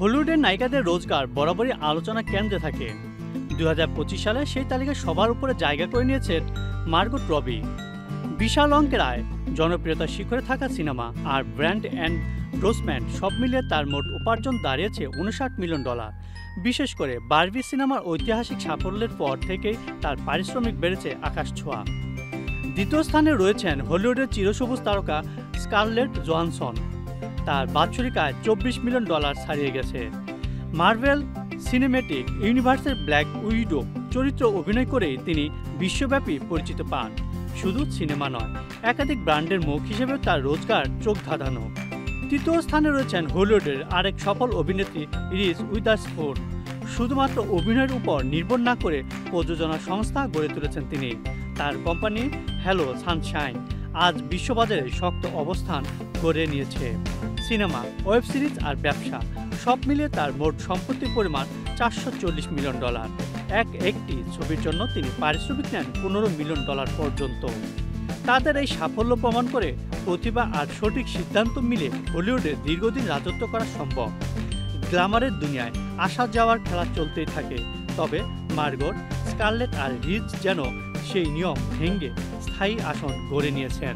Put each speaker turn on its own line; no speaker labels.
হলিউডের নায়িকাদের রোজগার বরাবরই আলোচনা কেন্দ্রে থাকে। 2025 সালে সেই তালিকায় সবার উপরে জায়গা করে নিয়েছেন মার্গট রবি। বিশাল অঙ্কের আয়, জনপ্রিয়তার শিখরে থাকা সিনেমা আর ব্র্যান্ড এন্ডোর্সমেন্ট সব মিলিয়ে তার মোট উপার্জন দাঁড়িয়েছে $59 মিলিয়ন। বিশেষ করে বারবি সিনেমার ঐতিহাসিক সাফল্যের পর থেকেই তার পারিশ্রমিক বেড়েছে আকাশ ছোঁয়া। দ্বিতীয় স্থানে রয়েছেন হলিউডের চিরসবুজ তারকা স্কারলেট জোহানসন। তার বাৎসরিক আয় $24 মিলিয়ন ছাড়িয়ে গেছে। মার্ভেল সিনেমেটিক ইউনিভার্সের ব্ল্যাক উইডো চরিত্র অভিনয় করেই তিনি বিশ্বব্যাপী পরিচিত পান। শুধু সিনেমা নয়, একাধিক ব্র্যান্ডের মুখ হিসেবেও তার রোজগার চোখ ধাঁধানো। তৃতীয় স্থানে রয়েছেন হলিউডের আরেক সফল অভিনেত্রী রিজ উইদারস্পুন। শুধুমাত্র অভিনয়ের উপর নির্ভর না করে প্রযোজনা সংস্থা গড়ে তুলেছেন তিনি। তার কোম্পানি হ্যালো সানশাইন আজ বিশ্ববাজারে শক্ত অবস্থান গড়ে নিয়েছে। সিনেমা, ওয়েব সিরিজ আর ব্যবসা সব মিলিয়ে তার মোট সম্পত্তির পরিমাণ $440 মিলিয়ন। একটি ছবির জন্য তিনি পারিশ্রমিক নেন $15 মিলিয়ন পর্যন্ত। তাদের এই সাফল্য প্রমাণ করে প্রতিভা আর সঠিক সিদ্ধান্ত মিলে হলিউডে দীর্ঘদিন রাজত্ব করা সম্ভব। গ্ল্যামারের দুনিয়ায় আসা যাওয়ার খেলা চলতেই থাকে, তবে মার্গট, স্কারলেট আর রিজ যেন সেই নিয়ম ভেঙে স্থায়ী আসন গড়ে নিয়েছেন।